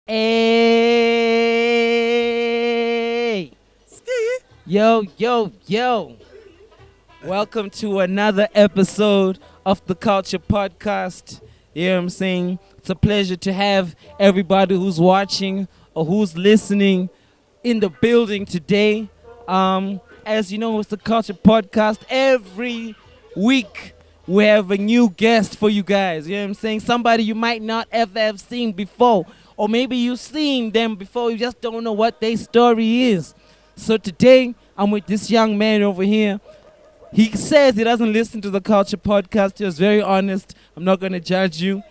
Hey! Yo, yo, yo. Welcome to another episode of the Culcha Podcast. You know what I'm saying? It's a pleasure to have everybody who's watching or who's listening in the building today. As you know, it's the Culture Podcast. Every week we have a new guest for you guys. You know what I'm saying? Somebody you might not ever have seen before. Or maybe you've seen them before, you just don't know what their story is. So today, I'm with this young man over here. He says he doesn't listen to the Culture Podcast. He was very honest. I'm not going to judge you.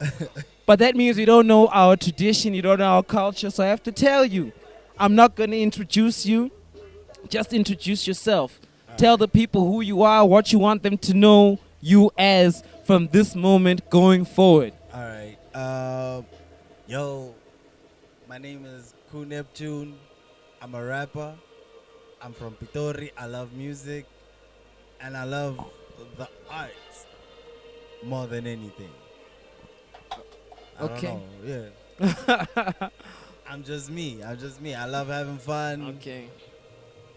But that means you don't know our tradition, you don't know our culture. So I have to tell you, I'm not going to introduce you. Just introduce yourself. Tell the people who you are, what you want them to know you as from this moment going forward. All right. Yo, my name is Kulcha Neptune. I'm a rapper. I'm from Pitori. I love music. And I love the arts more than anything. I Okay. don't know. Yeah. I'm just me. I love having fun. Okay.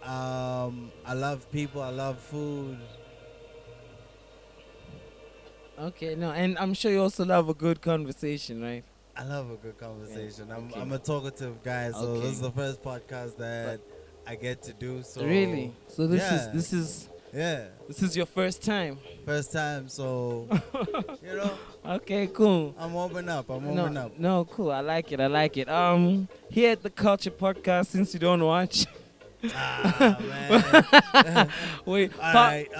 I love people. I love food. Okay, no, and I'm sure you also love a good conversation, right? I love a good conversation. Yeah, okay. I'm a talkative guy, so Okay. this is the first podcast that I get to do. So Really? So this yeah. is Yeah, your first time. first time. So you know, Okay, cool. I'm warming up. I'm warming up. No, cool. I like it. Here at the Culture Podcast, since you don't watch, Ah man.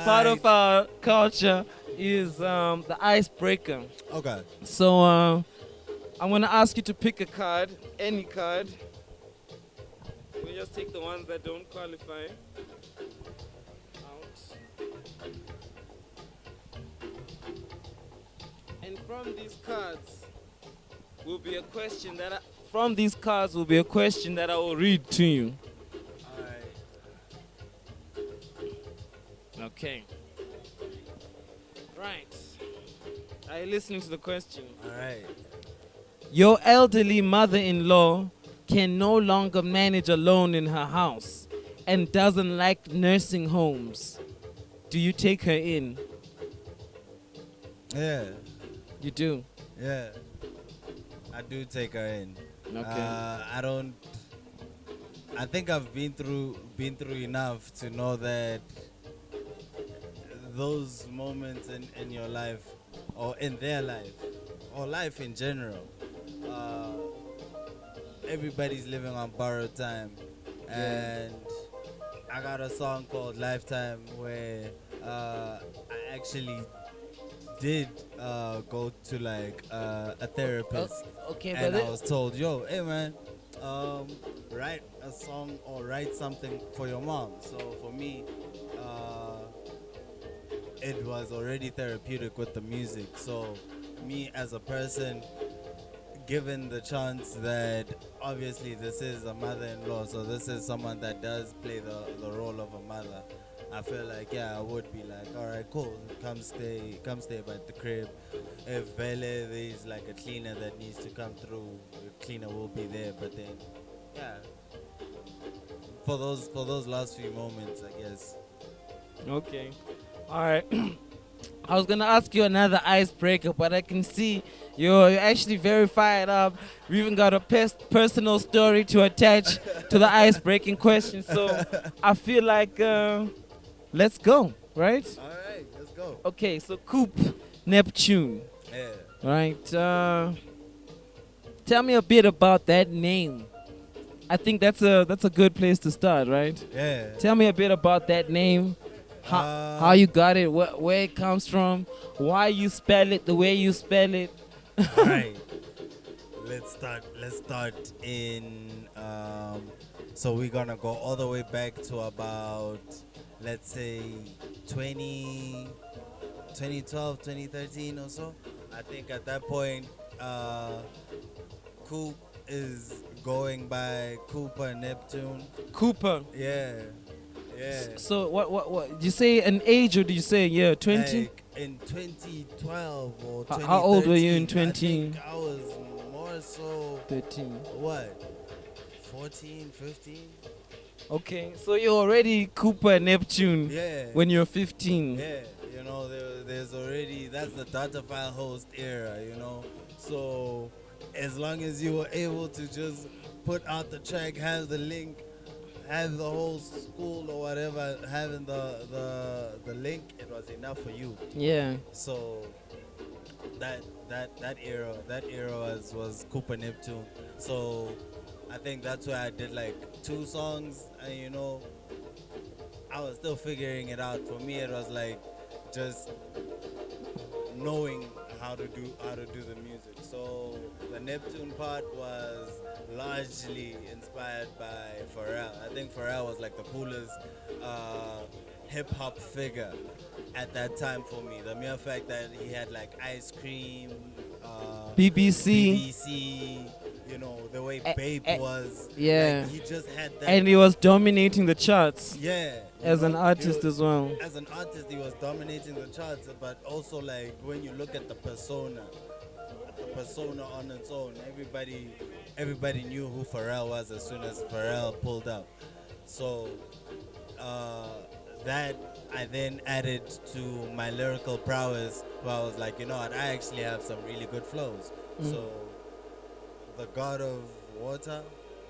part of our culture is the icebreaker. Okay. So I'm gonna ask you to pick a card, any card. We just take the ones that don't qualify. Out. And from these cards will be a question that I will read to you. All right. Okay. Right. Are you listening to the question? All right. Your elderly mother-in-law can no longer manage alone in her house and doesn't like nursing homes. Do you take her in? Yeah. You do. Yeah. I do take her in. Okay. I think I've been through enough to know that those moments in your life or in their life or life in general, everybody's living on borrowed time. And I got a song called Lifetime where I actually did go to like a therapist. Okay, And but I was told, yo, hey man, write a song or write something for your mom. So for me, it was already therapeutic with the music. So me as a person, given the chance that obviously this is a mother-in-law, so this is someone that does play the role of a mother, I feel like, yeah, I would be like, all right, cool, come stay at the crib. If Vele there's like a cleaner that needs to come through, the cleaner will be there. But then, yeah, for those last few moments, I guess. okay. All right. I was gonna ask you another icebreaker, but I can see you're actually very fired up. We even got a personal story to attach to the ice-breaking question. So I feel like let's go, right? All right, let's go. Okay, so Kulcha Neptune, Yeah. right? Tell me a bit about that name. I think that's a good place to start, right? Yeah. Tell me a bit about that name. How you got it, where it comes from, why you spell it the way you spell it. All right. Let's start in. So we're gonna go all the way back to about, let's say, 2012, 2013 or so. I think at that point, Coop is going by Kulcha Neptune. Cooper. Yeah. Yeah. So what did you say, an age, or did you say 20? Like in 2012 or 2013. How old were you in 20? I think I was more so 13. what, 14, 15? Okay, so you're already Cooper Neptune Yeah. when you're 15. Yeah, there's already, that's the data file host era, So as long as you were able to just put out the track, have the link, have the whole school or whatever having the link, it was enough for you. Yeah. So that era was Cooper Neptune. So I think that's why I did like 2 songs, and I was still figuring it out. For me, it was like just knowing how to do the music. So the Neptune part was largely inspired by Pharrell. I think Pharrell was like the coolest hip hop figure at that time for me. The mere fact that he had like Ice Cream, BBC. BBC, the way Eh, Babe eh, was. yeah. Like, he just had that. And he was dominating the charts Yeah. as an artist as well. As an artist, he was dominating the charts, but also like when you look at the persona on its own, everybody knew who Pharrell was as soon as Pharrell pulled up. So that I then added to my lyrical prowess, where I was like, you know what, I actually have some really good flows. So the god of water,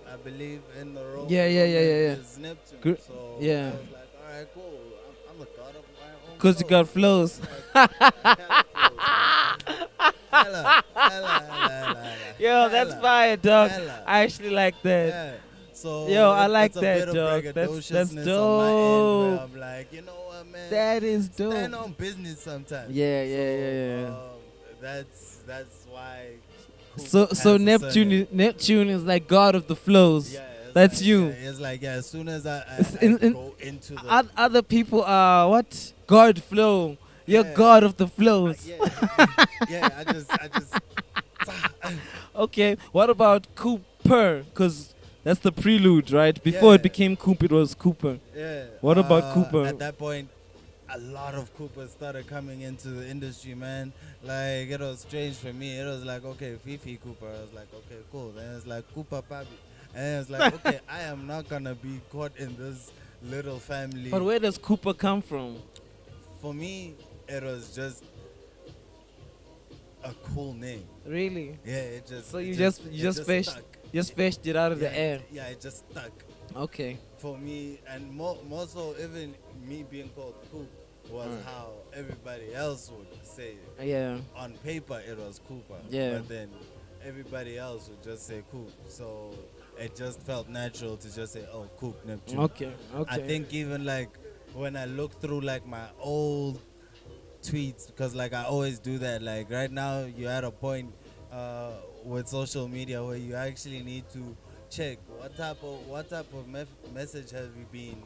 I believe, in the role. Yeah. Is Neptune. So yeah. I was like, all right, cool. I'm the god of my own. Because you got flows. Hella. Yo, that's fire, dog. Hella. I actually like that. Yeah. So Yo, I like it's a that, bit of dog. That's braggadociousness dope. on my end, where I'm like, you know what, man? That is dope. Stand on business sometimes. Yeah. That's why. Coop So has so a surname. Neptune is like god of the flows. Yeah, That's like, you. Yeah, it's like, yeah, as soon as I in- go into the Other people are what? God flow. You're Yeah. god of the flows. yeah, I just Okay. What about Cooper? Because that's the prelude, right? Before it Yeah. became Coop, it was Cooper. yeah. What about Cooper? At that point, a lot of Coopers started coming into the industry, man. Like, it was strange for me. It was like, okay, Fifi Cooper. I was like, okay, cool. Then it's like Cooper Papi. And it's like, okay, I am not gonna be caught in this little family. But where does Cooper come from? For me, it was just a cool name. Really? Yeah, it just. So it you just just it fetched stuck. just fetched it out of Yeah, the air. Yeah, it just stuck. Okay. For me, and more so, even me being called Coop was how everybody else would say it. Yeah. On paper, it was Cooper. Yeah. But then everybody else would just say Coop. So it just felt natural to just say, oh, Coop Neptune. Okay. I think even like when I look through like my old tweets, because like I always do that. Like right now, you're at a point with social media where you actually need to check what type of message have you been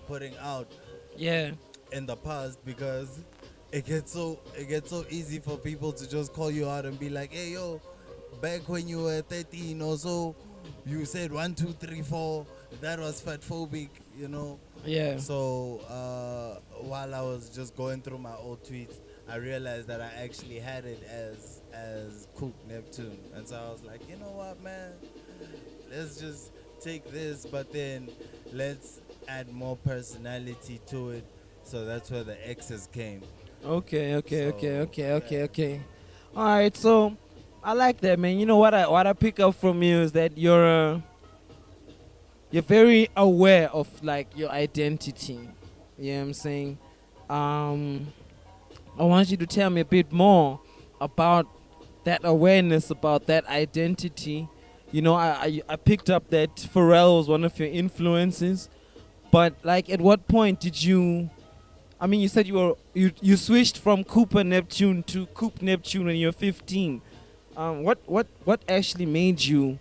putting out Yeah. in the past, because it gets so easy for people to just call you out and be like, hey yo, back when you were 13 or so, you said 1 2 3 4, that was fatphobic, Yeah. So while I was just going through my old tweets, I realized that I actually had it as Coop Neptune, and so I was like, you know what, man, let's just take this, but then let's add more personality to it. So that's where the X's came. Okay. So, All right, so I like that, man. You know what I pick up from you is that you're very aware of like your identity. You know what I'm saying? I want you to tell me a bit more about that awareness, about that identity. You know, I picked up that Pharrell was one of your influences, but like, at what point did you? I mean, you said you switched from Cooper Neptune to Coop Neptune when you were 15. What actually made you?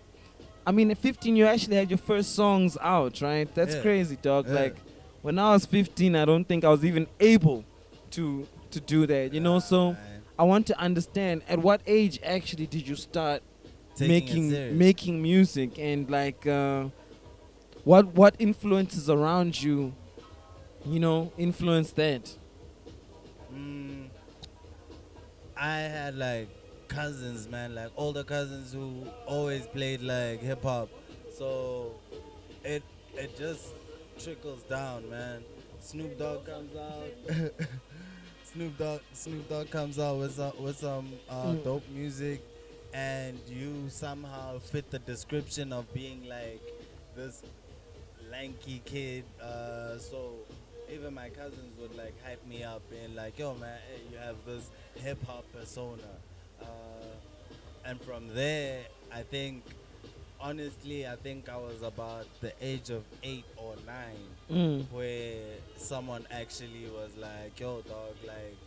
I mean, at 15 you actually had your first songs out, right? That's Yeah. crazy, dog. Yeah. Like, when I was 15, I don't think I was even able to do that. You know, so Man, I want to understand, at what age actually did you start taking it serious. making music, and like what influences around you, influenced that? I had like cousins, man, like older cousins who always played like hip hop. So it it just trickles down, man. Snoop Dogg comes out. Snoop Dogg comes out with some Mm. dope music, and you somehow fit the description of being like this lanky kid. So even my cousins would like hype me up, being like, "Yo, man, hey, you have this hip hop persona." Uh, and from there, I think honestly, I think I was about the age of 8 or 9 Mm. where someone actually was like, "Yo, dog, like."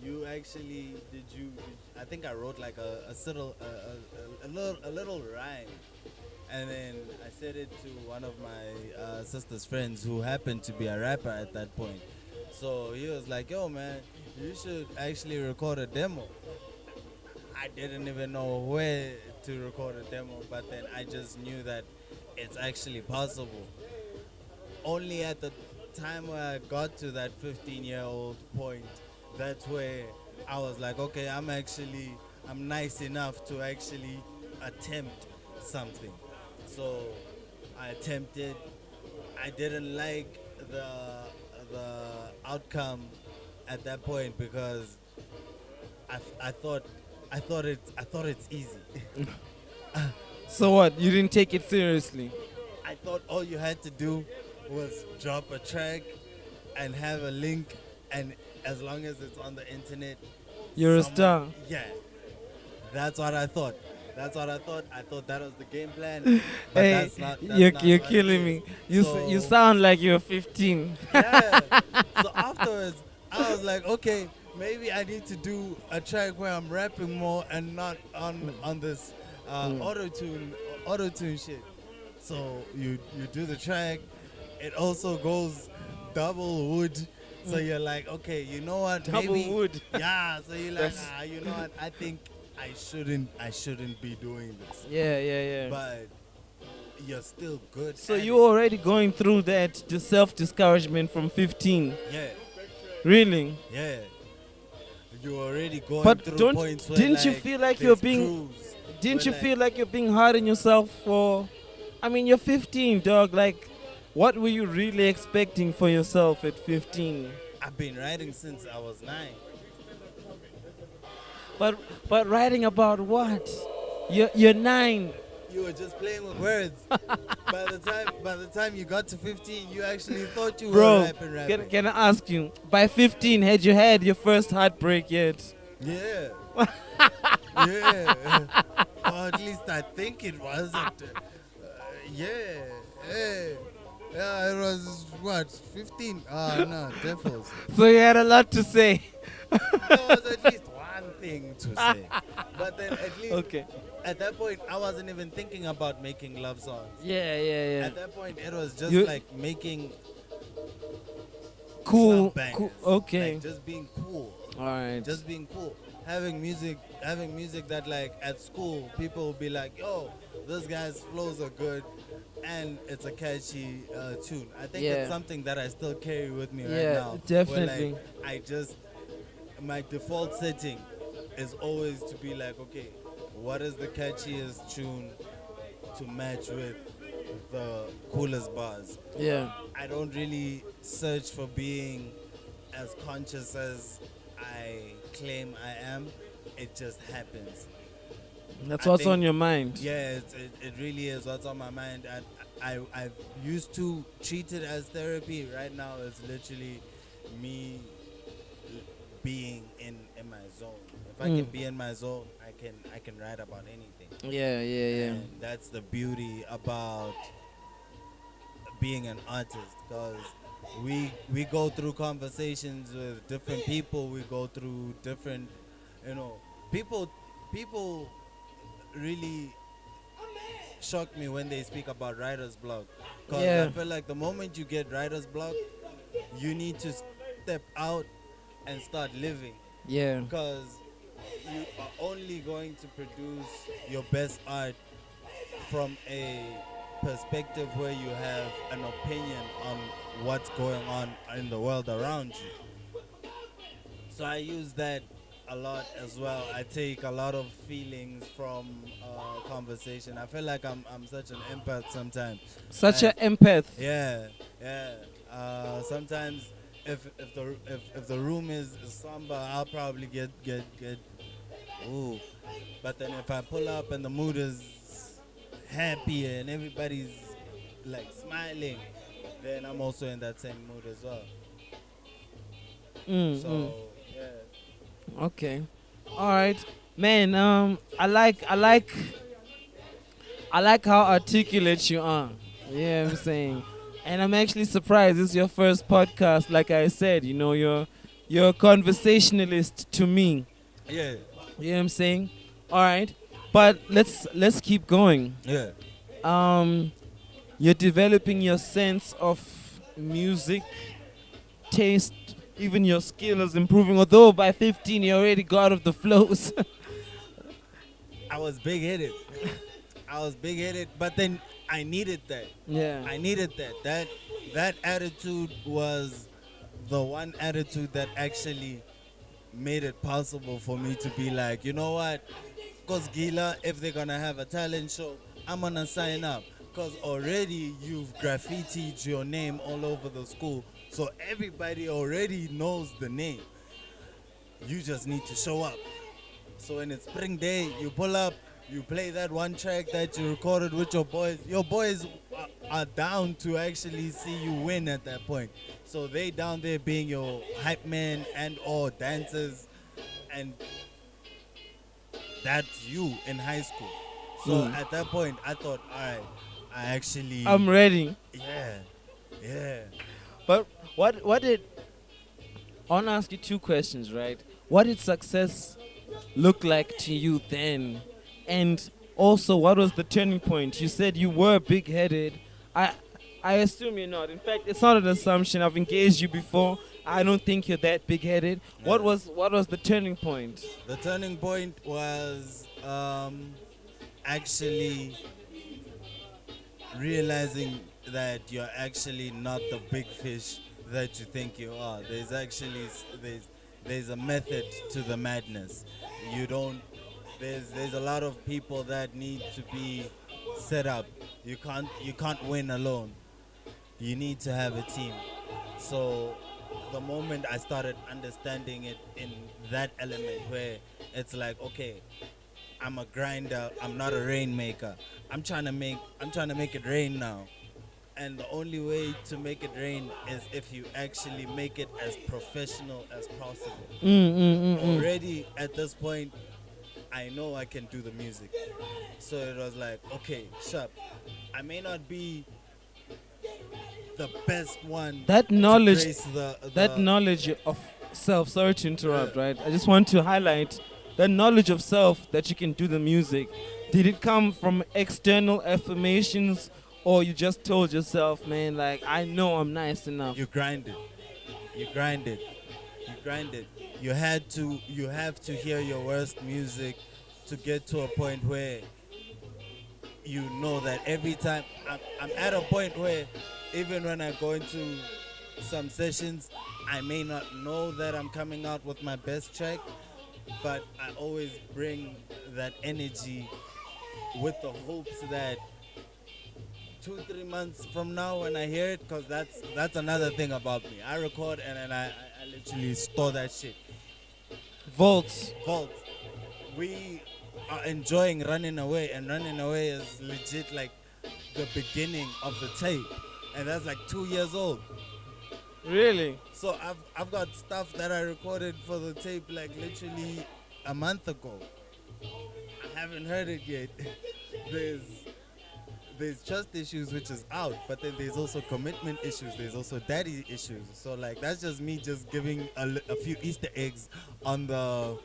You actually I think I wrote like a little rhyme, and then I said it to one of my sister's friends who happened to be a rapper at that point. So he was like, "Yo, man, you should actually record a demo." I didn't even know where to record a demo, but then I just knew that it's actually possible. Only at the time where I got to that 15-year-old point, that's where I was like, okay, I'm nice enough to actually attempt something. So I attempted. I didn't like the outcome at that point because I thought I thought it's easy. So what? You didn't take it seriously? I thought all you had to do was drop a track and have a link, and as long as it's on the internet, You're a someone, star. yeah, that's what I thought. That's what I thought. I thought that was the game plan, but Hey, that's not you're what it killing is. me. You So sound like you're 15. yeah. So afterwards, I was like, okay, maybe I need to do a track where I'm rapping more and not on this Mm. auto tune shit. So you do the track. It also goes double wood. So you're like, okay, you know what? Double Maybe wood. yeah. So you're like, That's- you know what? I think I shouldn't be doing this. Yeah, yeah, yeah. But you're still good. So at you're already going through that the self discouragement from 15. it. Yeah, Really? yeah. You're already going But through points where didn't you like feel like you're there's being crews didn't where, you like, feel like you're being hard on yourself for I mean you're 15, dog. Like what were you really expecting for yourself at 15? I've been writing since I was 9. But writing about what? You're 9. You were just playing with words. By the time you got to 15, you actually thought you were Bro, rapping. can I ask you, by 15, had you had your first heartbreak yet? Yeah. Yeah. Or at least I think it was. Yeah. Yeah. Yeah, it was what, 15? No, devils. So you had a lot to say. There was at least one thing to say. But then at least Okay. at that point, I wasn't even thinking about making love songs. Yeah, yeah, yeah. At that point, it was just You- like making Cool, club bangers. cool. Okay. Like just being cool. All right. Just being cool. Having music that like at school people will be like, yo, this guy's flows are good, and it's a catchy tune. I think Yeah. it's something that I still carry with me right Yeah, now. where, definitely. like, my default setting is always to be like, okay, what is the catchiest tune to match with the coolest bars? Yeah. I don't really search for being as conscious as I claim I am. It just happens. That's I what's think- on your mind. Yeah, it really is what's on my mind. I used to treat it as therapy. Right now, it's literally me being in my zone. If I can be in my zone, I can write about anything. Yeah, yeah, yeah. And that's the beauty about being an artist, because we go through conversations with different people. We go through different, people really shock me when they speak about writer's block, because Yeah. I feel like the moment you get writer's block, you need to step out and start living, Yeah. because you are only going to produce your best art from a perspective where you have an opinion on what's going on in the world around you. So I use that a lot as well. I take a lot of feelings from conversation. I feel like I'm such an empath sometimes. Such And an empath. yeah, yeah. Sometimes if the room is somber, I'll probably get ooh. But then if I pull up and the mood is happy and everybody's like smiling, then I'm also in that same mood as well. Mm, mm. So yeah, Okay. All right, man. I like how articulate you are. Yeah, I'm saying, and I'm actually surprised. This is your first podcast. Like I said, you're a conversationalist to me. yeah, You know what I'm saying? All right, but let's keep going. yeah. Um, you're developing your sense of music taste. Even your skill is improving. Although by 15 you already got off the flows. I was big headed. I was big headed, but then I needed that. Yeah. I needed that. That attitude was the one attitude that actually made it possible for me to be like, you know what? Cause Gila, if they're gonna have a talent show, I'm gonna sign up. Cause already you've graffitied your name all over the school, so everybody already knows the name. You just need to show up. So when it's spring day, you pull up, you play that one track that you recorded with your boys. Your boys are down to actually see you win at that point. So they down there being your hype man and or dancers, and that's you in high school. So at that point, I thought, all right, I actually, I'm ready. yeah, yeah, But what did I want to ask you two questions, right? What did success look like to you then? And also, what was the turning point? You said you were big-headed. I I assume you're not. In fact, it's not an assumption. I've engaged you before. I don't think you're that big-headed. What Yeah. was the turning point? The turning point was actually realizing that you're actually not the big fish that you think you are. There's actually there's a method to the madness. You don't. There's a lot of people that need to be set up. You can't win alone. You need to have a team. So the moment I started understanding it in that element where it's like, okay, I'm a grinder, I'm not a rainmaker. I'm trying to make it rain now. And the only way to make it rain is if you actually make it as professional as possible. Already at this point, I know I can do the music. So it was like, okay, sharp. I may not be the best one That to knowledge, grace that knowledge of self. Sorry to interrupt, Yeah. right? I just want to highlight that knowledge of self that you can do the music. Did it come from external affirmations, or you just told yourself, man, like I know I'm nice enough? you grind it. You grind it. You grind it. You have to hear your worst music to get to a point where you know that every time I'm at a point where even when I go into some sessions, I may not know that I'm coming out with my best track, but I always bring that energy with the hopes that 2 3 months from now when I hear it, because that's another thing about me. I record and then I literally store that shit. Volts. Vault. We are enjoying running away, and running away is legit like the beginning of the tape, and that's like 2 years old. Really? So I've got stuff that I recorded for the tape like literally a month ago. I haven't heard it yet. there's trust issues which is out, but then there's also commitment issues. There's also daddy issues. So like that's just me just giving a few Easter eggs on the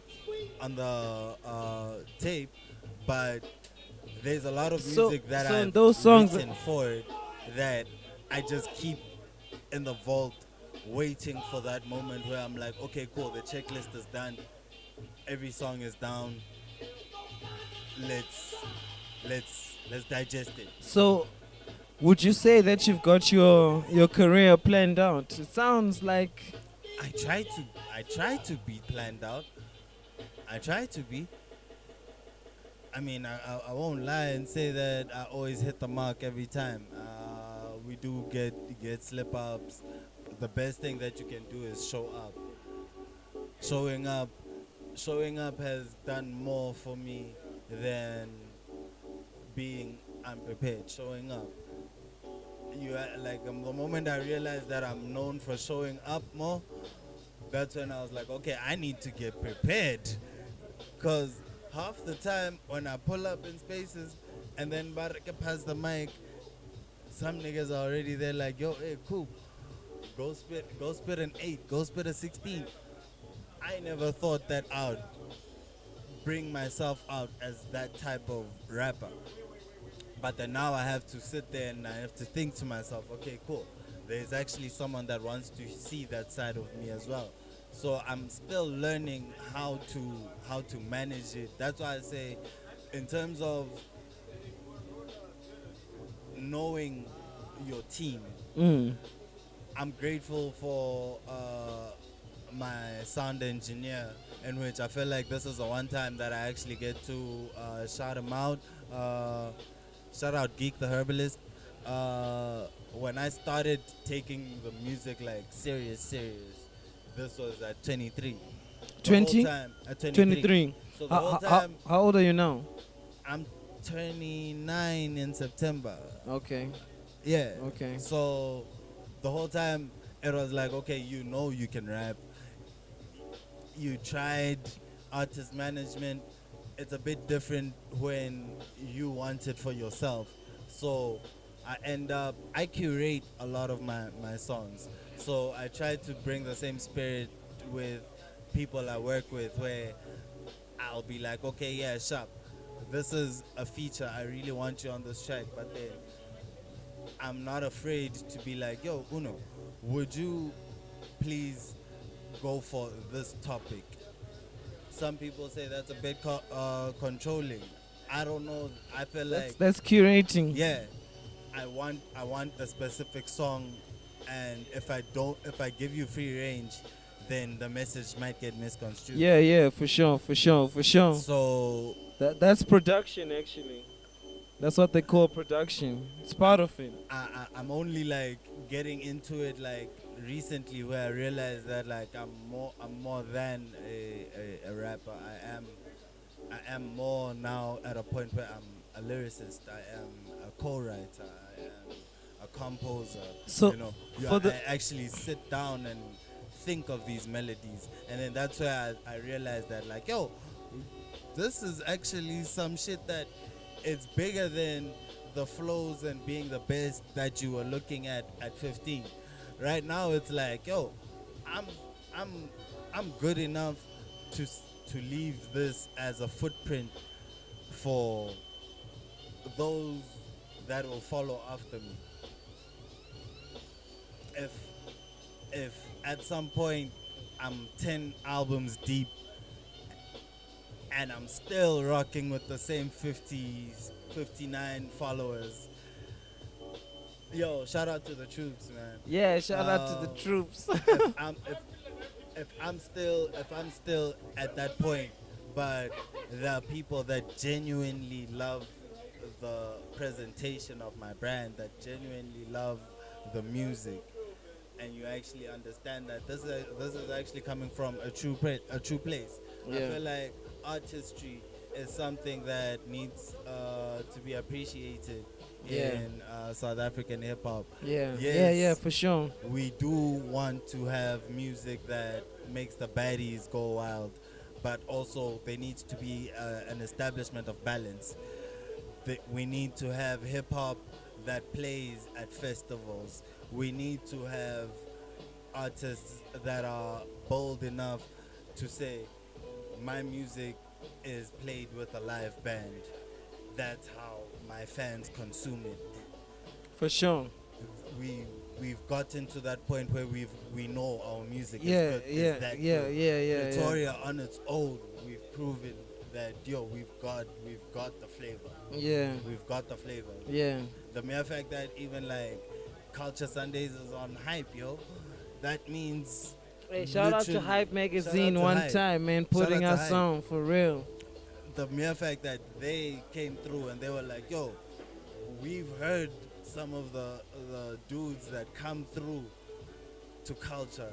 tape, but there's a lot of So- music that so in I've those songs- written for it that I just keep in the vault, waiting for that moment where I'm like, okay, cool, the checklist is done, every song is down. Let's digest it. So, would you say that you've got your career planned out? It sounds like I try to be planned out, I try to be. I mean, I won't lie and say that I always hit the mark every time. We do get slip ups. The best thing that you can do is show up. Showing up, showing up has done more for me than being unprepared. Showing up, the moment I realized that I'm known for showing up more, that's when I was like, okay, I need to get prepared. Because half the time when I pull up in spaces and then Baraka pass the mic, some niggas are already there like, yo, hey, cool. Go spit an 8, go spit a 16. I never thought that I would bring myself out as that type of rapper. But then now I have to sit there and I have to think to myself, okay, cool. There's actually someone that wants to see that side of me as well. So I'm still learning how to manage it. That's why I say, in terms of knowing your team, Mm. I'm grateful for my sound engineer, in which I feel like this is the one time that I actually get to shout him out. Uh, Shout out Geek the Herbalist. When I started taking the music like serious, this was at 23. The whole 20? time at 23. 23. So the whole time How old are you now? I'm 29 in September. Okay. Yeah. Okay. So the whole time it was like, okay, you know you can rap. You tried artist management. It's a bit different when you want it for yourself. So I curate a lot of my songs. So I try to bring the same spirit with people I work with, where I'll be like, okay, yeah, sharp. This is a feature. I really want you on this track. But then I'm not afraid to be like, yo, Uno, would you please go for this topic? Some people say that's a bit controlling. I don't know. I feel like, That's curating. yeah, I want a specific song, and if I give you free range, then the message might get misconstrued. Yeah, for sure. So That's production actually. That's what they call production. It's part of it. I'm only like getting into it like recently, where I realized that like I'm more than a rapper. I am more now at a point where I'm a lyricist. I am a co-writer. I am a composer. So, I actually sit down and think of these melodies, and then that's where I realized that like, yo, this is actually some shit that it's bigger than the flows and being the best that you were looking at 15. Right now it's like, yo, I'm I'm good enough to leave this as a footprint for those that will follow after me. If at some point I'm 10 albums deep and I'm still rocking with the same 59 followers. Yo, shout out to the troops, man. Yeah, shout out to the troops. If I'm still at that point, but there are people that genuinely love the presentation of my brand, that genuinely love the music, and you actually understand that this is actually coming from a true place. Yeah. I feel like artistry is something that needs to be appreciated in South African hip hop. Yeah, Yes, yeah, for sure. we do want to have music that makes the baddies go wild, but also there needs to be an establishment of balance. We need to have hip hop that plays at festivals. We need to have artists that are bold enough to say, my music is played with a live band. That's how my fans consume it. For sure. We've gotten to that point where we know our music Yeah, is good. yeah, is that yeah, good. yeah. Victoria on its own, we've proven that we've got the flavor. Yeah, We've got the flavor. yeah. The mere fact that even like Culture Sundays is on hype, that means Hey, shout out to literally, Hype shout out Magazine to one Hype. time, man, Shout putting out to us Hype. on for real. The mere fact that they came through and they were like, yo, we've heard some of the dudes that come through to culture.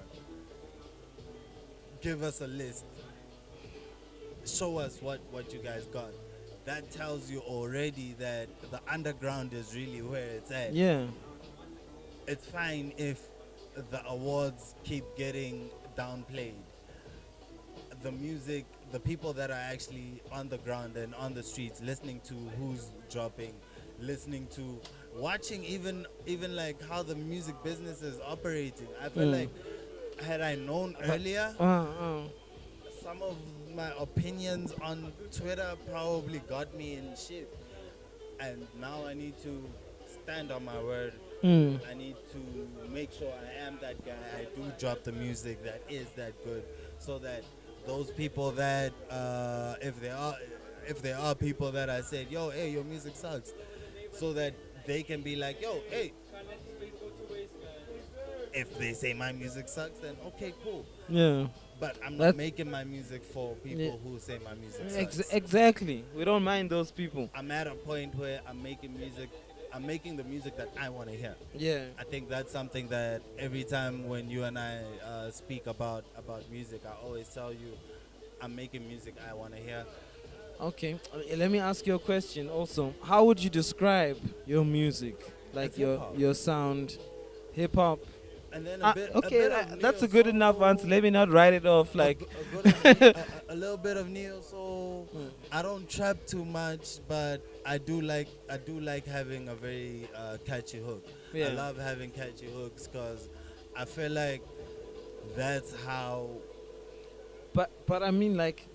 Give us a list. Show us what you guys got. That tells you already that the underground is really where it's at. Yeah. It's fine if the awards keep getting downplayed. The music, the people that are actually on the ground and on the streets, listening to who's dropping, listening to, watching even like how the music business is operating. I feel like had I known earlier, some of my opinions on Twitter probably got me in shit, and now I need to stand on my word. I need to make sure I am that guy. I do drop the music that is that good, so that those people that if there are people that I said, yo, hey, your music sucks, so that they can be like, yo, hey, if they say my music sucks, then okay, cool. Yeah. But I'm That's- not making my music for people who say my music sucks. Exactly. We don't mind those people. I'm at a point where I'm making music. I'm making the music that I want to hear. Yeah. I think that's something that every time when you and I speak about music, I always tell you, I'm making music I want to hear. Okay. Let me ask you a question also. How would you describe your music? Like It's hip-hop. your sound? Hip hop. And then Okay, bit of that's a neo good soul, enough answer. Let me not write it off like a little bit of neo soul. I don't trap too much, but I do like having a very catchy hook. Yeah. I love having catchy hooks because I feel like that's how. But I mean, like,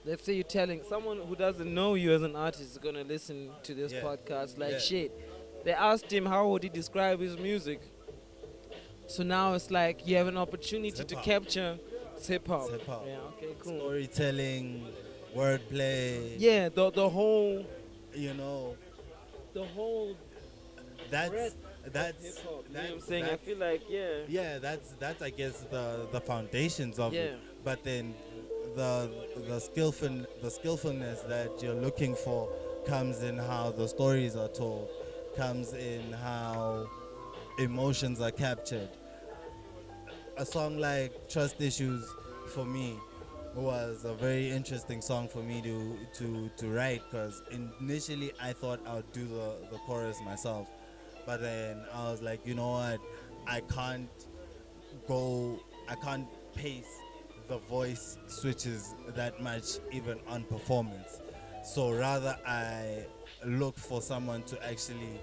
let's say you're telling someone who doesn't know you as an artist is gonna listen to this Yeah. podcast. Like Yeah. shit, they asked him how would he describe his music. So now it's like you have an opportunity to hip-hop. capture hip hop. It's hip-hop. Yeah. Okay. Cool. Storytelling, wordplay. Yeah. The whole You know, the whole that's breadth that's hip hop. You know that's what I'm saying? I that's- feel like yeah, that's I guess the foundations of it. Yeah. But then the skillfulness that you're looking for comes in how the stories are told, comes in how emotions are captured. A song like Trust Issues for me was a very interesting song for me to write, because initially I thought I would do the chorus myself, but then I was like, you know what, I can't pace the voice switches that much even on performance, so rather I look for someone to actually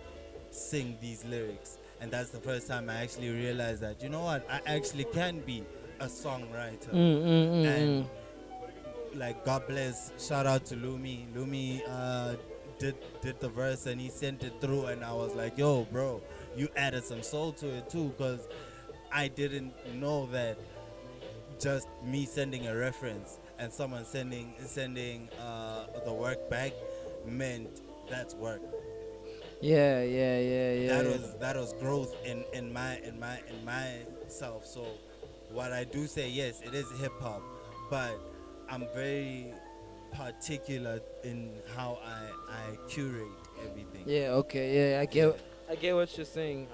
sing these lyrics. And that's the first time I actually realized that, you know what, I actually can be a songwriter. And like, God bless, shout out to Lumi. Lumi did the verse and he sent it through, and I was like, yo, bro, you added some soul to it too, because I didn't know that just me sending a reference and someone sending the work back meant that's work. Yeah. That was growth in myself. So what I do say, yes, it is hip hop, but I'm very particular in how I curate everything. Yeah, okay, yeah, I get what you're saying.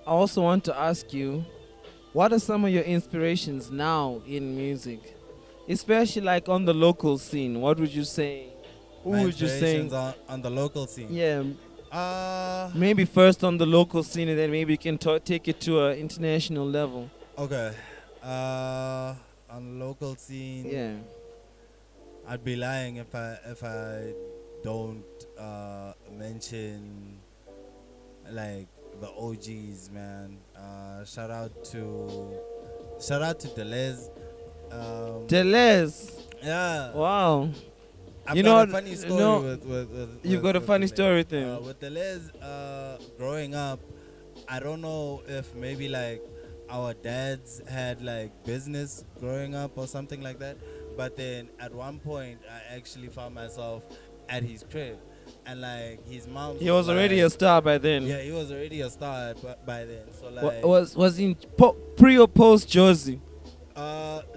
I also want to ask you, what are some of your inspirations now in music? Especially like on the local scene. What would you say? Who My would you say? inspirations on the local scene. Yeah, Uh maybe first on the local scene and then maybe you can take it to an international level. okay. On the local scene. Yeah. I'd be lying if I don't mention like the OGs, man. Shout out to Deleuze. Deleuze. Yeah. Wow. I've You got know a what? funny story No, with you've got a with funny Deleuze. story with him. With Deleuze, growing up, I don't know if maybe like our dads had like business growing up or something like that. But then at one point, I actually found myself at his crib, and like his mom. He was already a star by then. Yeah, he was already a star by then. So like, Was in pre or post Josie?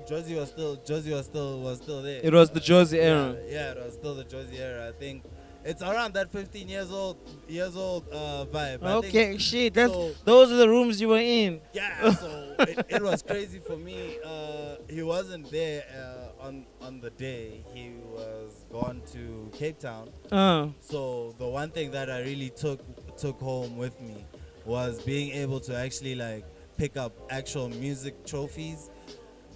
Josie was still there. It was the Josie era. Yeah, it was still the Josie era. I think it's around that 15 years old vibe. Okay, shit. Those are the rooms you were in. Yeah, so it was crazy for me. He wasn't there on the day. He was gone to Cape Town. So the one thing that I really took home with me was being able to actually like pick up actual music trophies.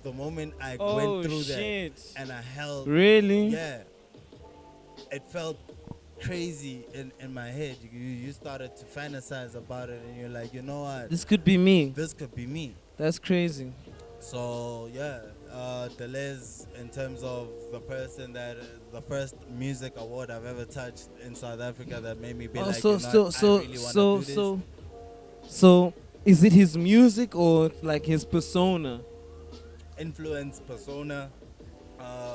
The moment I went through that and I held, really, yeah, it felt crazy in my head. You started to fantasize about it, and you're like, you know what? This could be me. This could be me. That's crazy. So yeah, Deleuze, in terms of the person that the first music award I've ever touched in South Africa that made me be like, I really want to do this. So is it his music or like his persona? Influence, persona.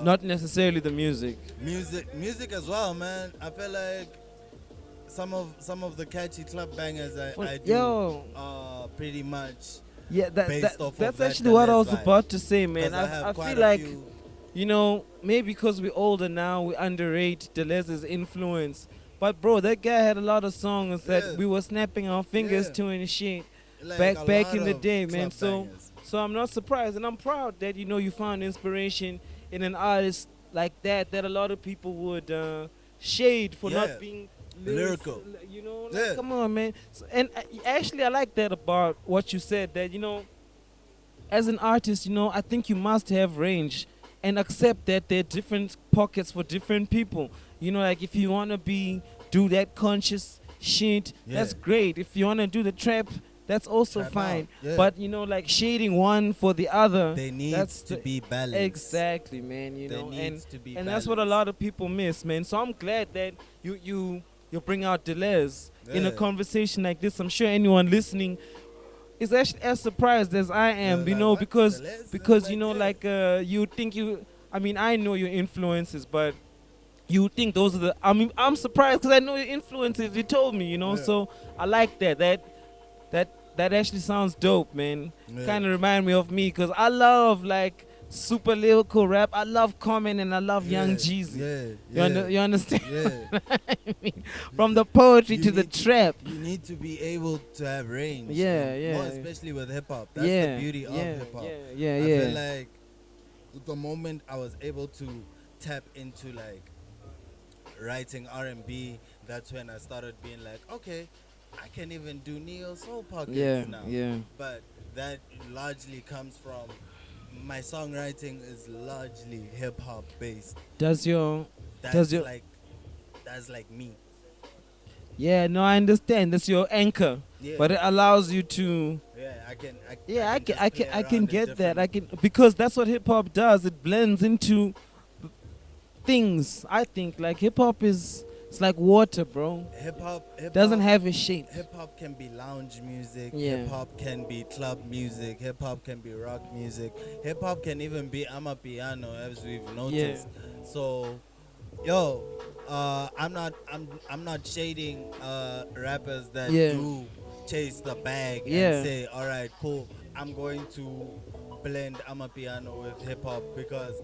Not necessarily the music. Music as well, man. I feel like some of the catchy club bangers I do are pretty much that's actually what I was about to say, man. I feel like, you know, maybe because we're older now, we underrate Deleuze's influence. But bro, that guy had a lot of songs that we were snapping our fingers to and shit, like back in the day, man. So I'm not surprised, and I'm proud that, you know, you found inspiration in an artist like that a lot of people would shade for not being lyrical. You know, like, come on, man. And actually, I like that about what you said, that, you know, as an artist, you know, I think you must have range and accept that there are different pockets for different people. You know, like if you want to do that conscious shit, that's great. If you want to do the trap, that's also fine. But, you know, like shading one for the other, they need to be balanced. Exactly, man. You know, and that's what a lot of people miss, man. So I'm glad that you bring out Deleuze in a conversation like this. I'm sure anyone listening is actually as surprised as I am, you know, because you know, like you think I mean, I know your influences, but you think those are I'm surprised because I know your influences. You told me, you know, so I like that actually sounds dope, man. Kind of remind me of me, because I love like super lyrical rap. I love Common and I love Young Jeezy. You understand? I mean, from the poetry to the trap. You need to be able to have range. More especially with hip hop. That's the beauty of hip hop. I feel like the moment I was able to tap into like writing R&B, that's when I started being like, okay, I can even do neo soul pockets now. But that largely comes from my songwriting is largely hip hop based. That's like me. Yeah, no, I understand. That's your anchor. But it allows you to I can get that. Because that's what hip hop does. It blends into things. I think like hip hop it's like water, bro. Hip hop doesn't have a shape. Hip hop can be lounge music. Hip hop can be club music. Hip hop can be rock music. Hip hop can even be amapiano, as we've noticed. So, I'm not shading rappers that do chase the bag and say, all right, cool, I'm going to blend amapiano with hip hop, because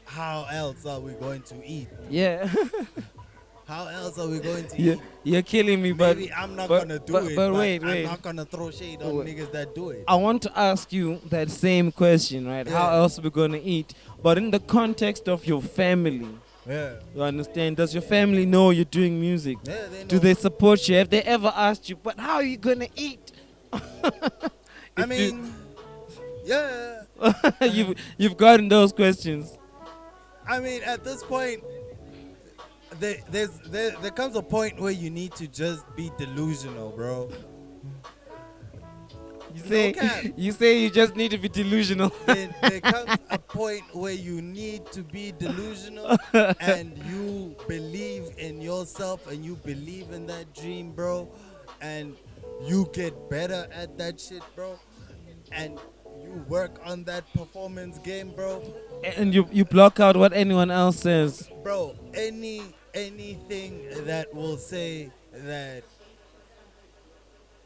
how else are we going to eat? How else are we going to eat? You're killing me, but maybe I'm not gonna do it. But wait. I'm not gonna throw shade on niggas that do it. I want to ask you that same question, right? How else are we gonna eat? But in the context of your family, you understand? Does your family know you're doing music? They know. Do they support you? Have they ever asked you, but how are you gonna eat? I mean, you've gotten those questions. I mean, at this point, there comes a point where you need to just be delusional, bro. You say you just need to be delusional. There comes a point where you need to be delusional and you believe in yourself and you believe in that dream, bro, and you get better at that shit, bro, and you work on that performance game, bro. And you block out what anyone else says. Bro, any anything that will say that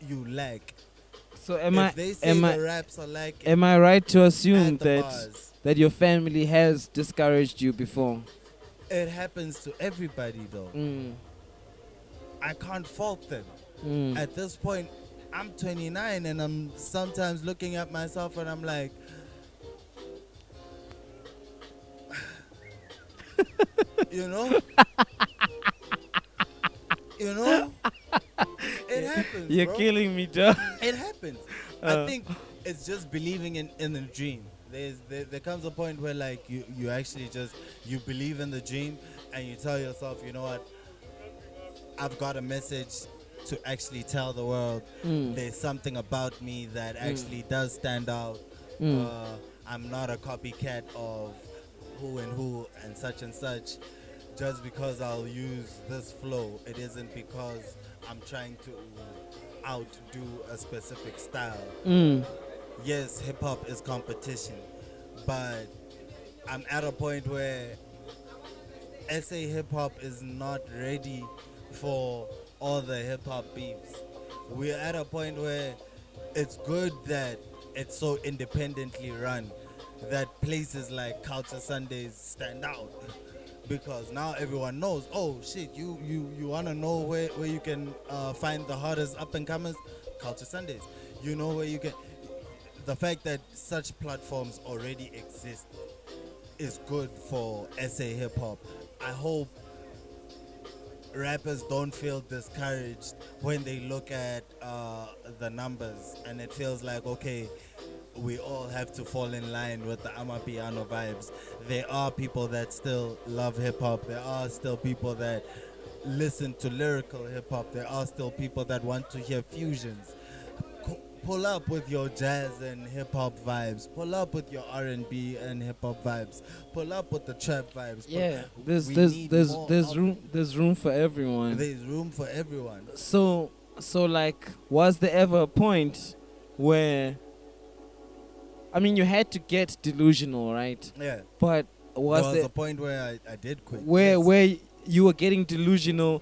you lack. So am I If they say am I the raps are lacking, am I right to assume add the that bars. your family has discouraged you before? It happens to everybody though. Mm, I can't fault them. mm. At this point, I'm 29 and I'm sometimes looking at myself and I'm like, you know, you know, it happens, You're bro. killing me, Joe. It happens. I think it's just believing in the dream. There comes a point where like you actually just you believe in the dream and you tell yourself, you know what, I've got a message to actually tell the world. Mm, There's something about me that actually does stand out. mm, Uh, I'm not a copycat of who and such. Just because I'll use this flow, it isn't because I'm trying to outdo a specific style. mm. Yes, hip hop is competition, but I'm at a point where SA hip hop is not ready for all the hip hop beefs. We're at a point where it's good that it's so independently run that places like Culture Sundays stand out because now everyone knows, oh shit, you want to know where you can find the hottest up and comers? Culture Sundays. You know where you can. The fact that such platforms already exist is good for SA hip hop. I hope rappers don't feel discouraged when they look at the numbers and it feels like, okay, we all have to fall in line with the Amapiano vibes. There are people that still love hip hop. There are still people that listen to lyrical hip hop. There are still people that want to hear fusions. Pull up with your jazz and hip hop vibes. Pull up with your R&B and hip hop vibes. Pull up with the trap vibes. Yeah, We need more of it. there's room for everyone. There's room for everyone. So like, was there ever a point where, I mean, you had to get delusional, right? Yeah. But There was was there a point where I did quit. where yes. where you were getting delusional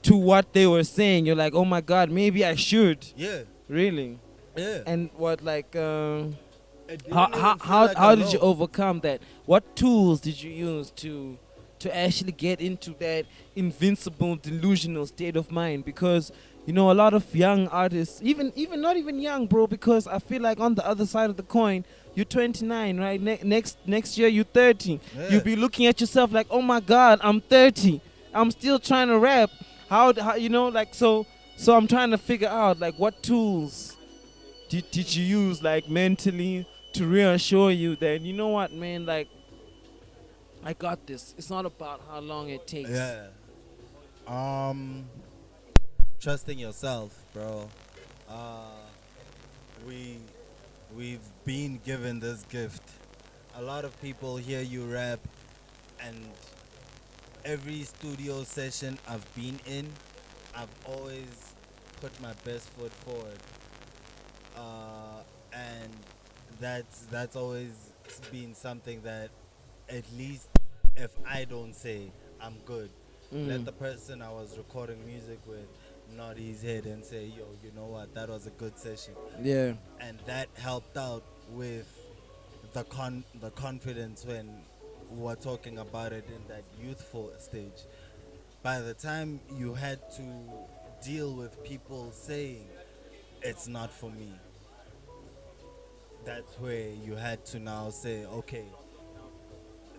to what they were saying? You're like, oh my God, maybe I should. Yeah. Really? Yeah. And what, like, It didn't even feel like how a did you low. overcome that? What tools did you use to actually get into that invincible delusional state of mind? Because you know, a lot of young artists, even not even young, bro, because I feel like on the other side of the coin, you're 29, right? Next year you're 30. Yeah. You'll be looking at yourself like, oh my God, I'm 30. I'm still trying to rap. How you know, like, so I'm trying to figure out like what tools did you use, like, mentally, to reassure you that, you know what, man, like, I got this. It's not about how long it takes. Yeah. Trusting yourself, bro. We we've been given this gift. A lot of people hear you rap, and every studio session I've been in, I've always put my best foot forward. And that's always been something that, at least if I don't say, I'm good. Let the person I was recording music with nod his head and say, yo, you know what, that was a good session. Yeah. And that helped out with the confidence when we're talking about it in that youthful stage. By the time you had to deal with people saying it's not for me, that's where you had to now say, okay,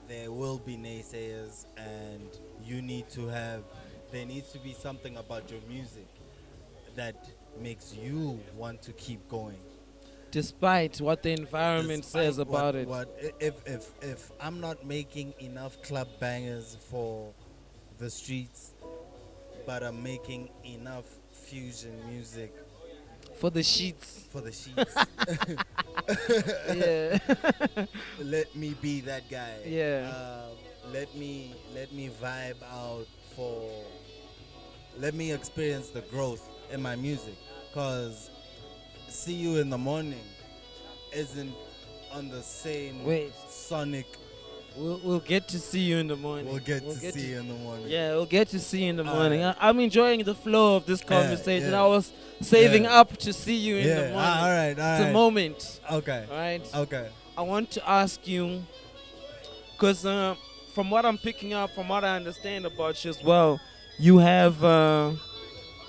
there will be naysayers, and there needs to be something about your music that makes you want to keep going. Despite what the environment says Despite about it. what if I'm not making enough club bangers for the streets, but I'm making enough fusion music For the sheets. for the sheets. Yeah. Let me be that guy. Yeah. Let me vibe out for. Let me experience the growth in my music, cause see you in the morning isn't on the same Wait. sonic We'll get to see you in the morning. We'll get to see you in the morning. Yeah, we'll get to see you in the All morning. right. I'm enjoying the flow of this conversation. yeah. I was saving Yeah. up to see you in the morning. All right. It's a moment. Okay. All right. Okay. I want to ask you, because from what I'm picking up, from what I understand about you as well, you have a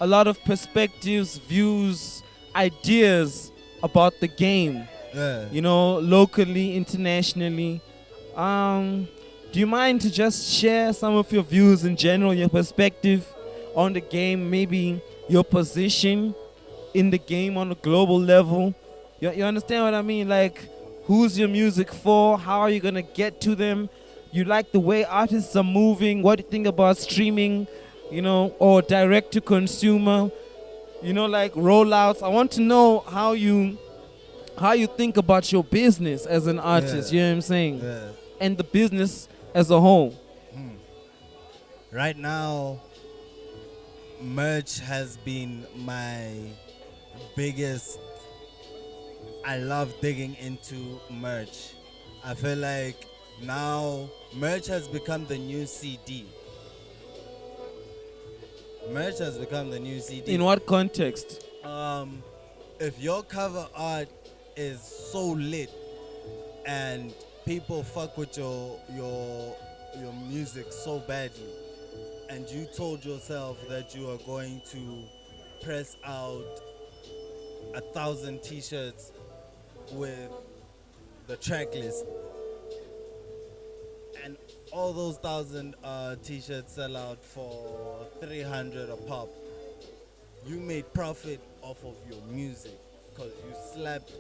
lot of perspectives, views, ideas about the game. Yeah. You know, locally, internationally. Do you mind to just share some of your views in general, your perspective on the game, maybe your position in the game on a global level? You understand what I mean? Like, who's your music for? How are you going to get to them? You like the way artists are moving? What do you think about streaming, you know, or direct to consumer? You know, like rollouts. I want to know how you think about your business as an artist, Yeah. you know what I'm saying? Yeah. And the business as a whole. Right now, merch has been my biggest. I love digging into merch. I feel like now merch has become the new CD. Merch has become the new CD. In what context? If your cover art is so lit and people fuck with your music so badly, and you told yourself that you are going to press out 1,000 t-shirts with the track list, and all those 1,000 t-shirts sell out for 300 a pop, you made profit off of your music because you slapped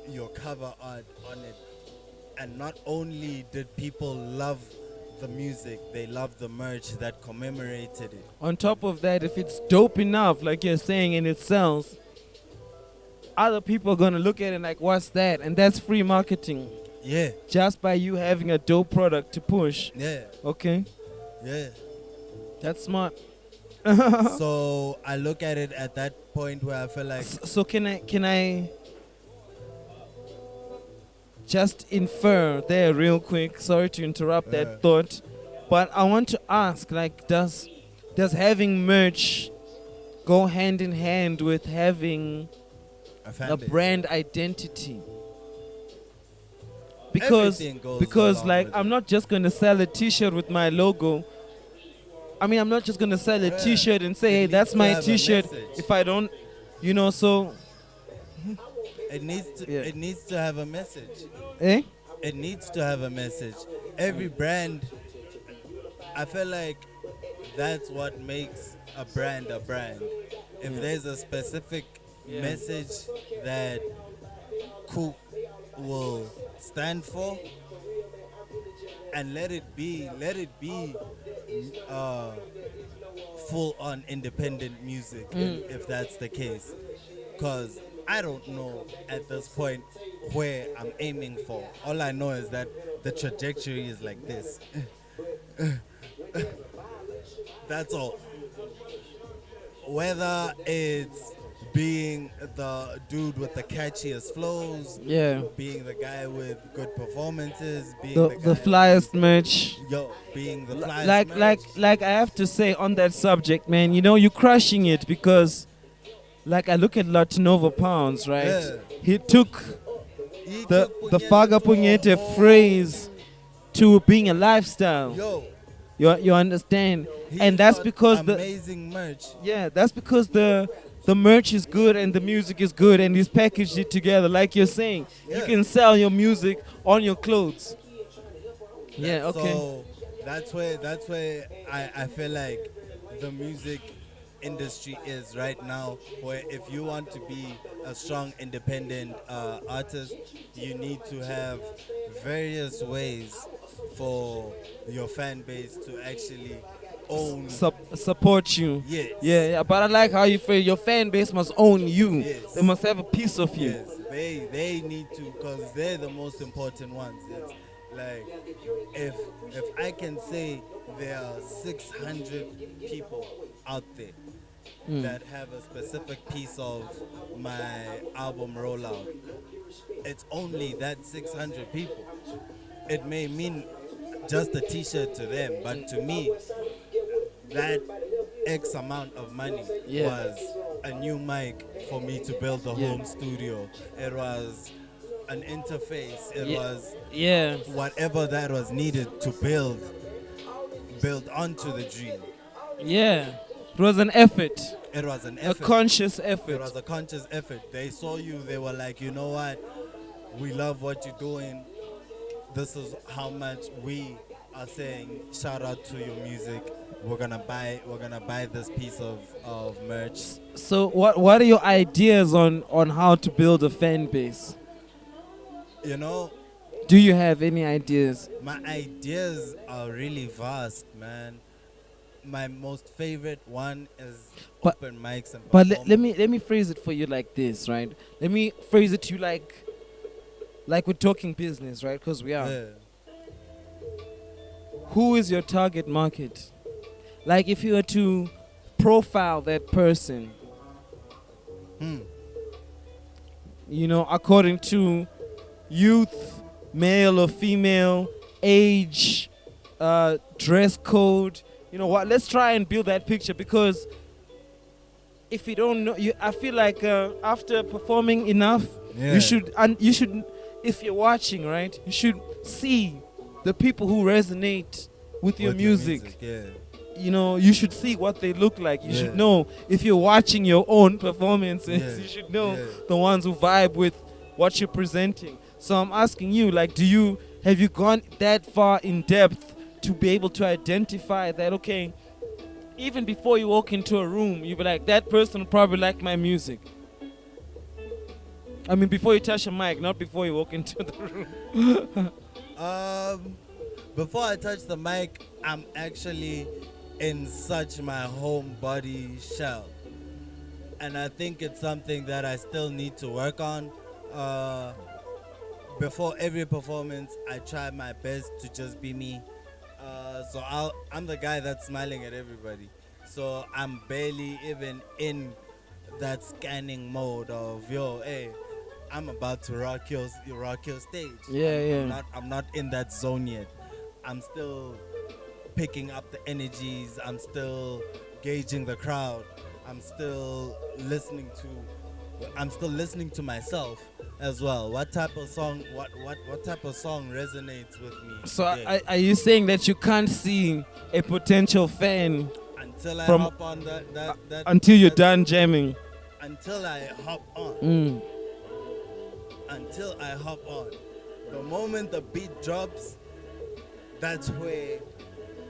your cover art on it. And not only did people love the music, they loved the merch that commemorated it. On top of that, if it's dope enough, like you're saying, and it sells, other people are going to look at it like, what's that? And that's free marketing. Yeah. Just by you having a dope product to push. Yeah. Okay. Yeah. That's smart. So I look at it at that point where I feel like So can I just infer there real quick? Sorry to interrupt that thought, but I want to ask, like, does having merch go hand in hand with having a brand identity? Because like, I'm not just going to sell a t-shirt with my logo. I mean, I'm not just going to sell a t-shirt and say, hey, that's my t-shirt if I don't, you know, so it needs to have a message. Eh? It needs to have a message. Every brand, I feel like that's what makes a brand a brand. If there's a specific message that Coop will stand for, and let it be full on independent music if that's the case. Because I don't know at this point where I'm aiming for. All I know is that the trajectory is like this. That's all. Whether it's being the dude with the catchiest flows, being the guy with good performances, being the flyest merch. Being the flyest merch. Like I have to say on that subject, man, you know, you're crushing it because, like, I look at Latinova Pounds, right? Yeah. He took the Faga Punyete phrase to being a lifestyle. You understand? And that's because amazing merch. Yeah, that's because the merch is good and the music is good and he's packaged it together. Like you're saying, you can sell your music on your clothes. So that's where I feel like the music industry is right now, where if you want to be a strong independent artist, you need to have various ways for your fan base to actually own support you. Yes. Yeah, but I like how you feel your fan base must own you. Yes. They must have a piece of you. Yes, they need to, because they're the most important ones. It's like if I can say there are 600 people out there that have a specific piece of my album rollout, it's only that 600 people. it may mean just a t-shirt to them, but to me, that X amount of money Yeah. was a new mic for me to build the Yeah. home studio. It was an interface. It Yeah. was Yeah. whatever that was needed to build onto the dream. Yeah. It was an effort, It was an a effort. conscious It effort. was a conscious effort. They saw you. They were like, you know what? We love what you're doing. This is how much we are saying. Shout out to your music. We're gonna buy this piece of merch. So what are your ideas on how to build a fan base? You know, Do you have any ideas? my ideas are really vast, man. My most favorite one is But- open mics and But perform- let me phrase it for you like this, right? Let me phrase it to you like we're talking business, right? Because we are. Yeah. Who is your target market? Like if you were to profile that person, Hmm. according to youth, male or female, age, dress code, let's try and build that picture, because if you don't know, I feel like after performing enough, Yeah. you should, if you're watching, right, you should see the people who resonate with your With music. Yeah. You should see what they look like. You Yeah. should know if you're watching your own performances. Yeah. You should know Yeah. the ones who vibe with what you're presenting. So I'm asking you, like, have you gone that far in depth to be able to identify that, okay, even before you walk into a room, you be like, that person probably like my music. I mean, before you touch a mic, not before you walk into the room. Before I touch the mic, I'm actually in such my home body shell, and I think it's something that I still need to work on. Before every performance, I try my best to just be me. So I'm the guy that's smiling at everybody. So I'm barely even in that scanning mode of, yo, hey, I'm about to rock your stage. I'm not in that zone yet. I'm still picking up the energies. I'm still gauging the crowd. I'm still listening to myself as well. What type of song resonates with me? So today? are you saying that you can't see a potential fan until I from- hop on that until you're that- done jamming? Until I hop on. Mm. Until I hop on. The moment the beat drops, that's where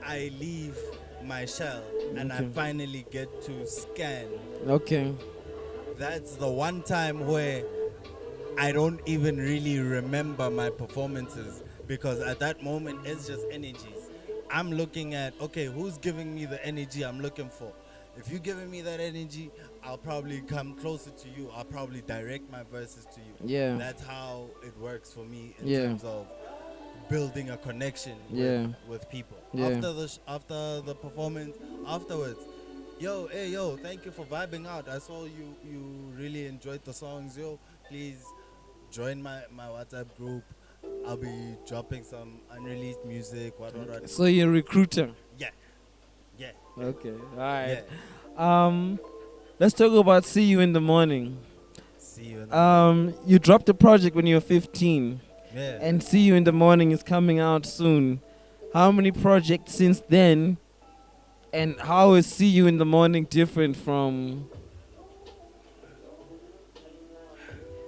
I leave my shell and I Okay. finally get to scan. Okay. That's the one time where I don't even really remember my performances, because at that moment it's just energies. I'm looking at, okay, who's giving me the energy I'm looking for? If you're giving me that energy, I'll probably come closer to you. I'll probably direct my verses to you. Yeah. That's how it works for me in Yeah. terms of building a connection Yeah. with people. Yeah. After the performance, afterwards, yo, thank you for vibing out. I saw you really enjoyed the songs. Yo, please join my WhatsApp group. I'll be dropping some unreleased music. What. So you're a recruiter. Yeah. Okay. All right. Yeah. Let's talk about See You in the Morning. See you. In the You dropped a project when you were 15, yeah. and See You in the Morning is coming out soon. How many projects since then? And how is See You in the Morning different from